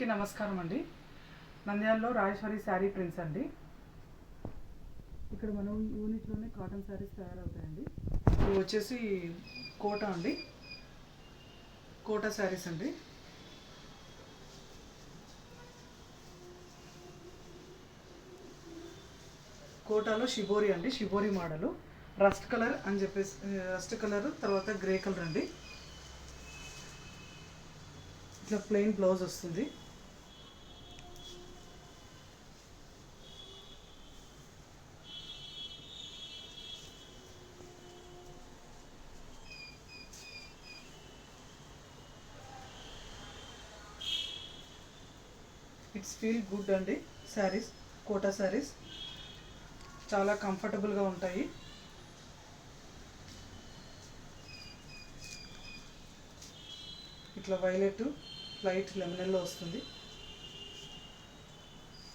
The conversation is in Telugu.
నమస్కారం అండి. నంద్యాలలో రాజేశ్వరి శారీ ప్రింట్స్ అండి. ఇక్కడ మనం యూనిట్లోనే కాటన్ శారీస్ తయారవుతాయండి. ఇవి వచ్చేసి కోటా అండి, కోటా శారీస్ అండి. కోటాలో షిబోరి అండి, షిబోరి మోడలు. రస్ట్ కలర్ అని చెప్పేసి, రస్ట్ కలర్ తర్వాత గ్రే కలర్ అండి. ఇట్లా ప్లెయిన్ బ్లౌజ్ వస్తుంది. ఇట్స్ ఫీల్ గుడ్ అండి. శారీస్, కోటా శారీస్ చాలా కంఫర్టబుల్గా ఉంటాయి. ఇట్లా వైలెట్ లైట్ లెమనల్లో వస్తుంది.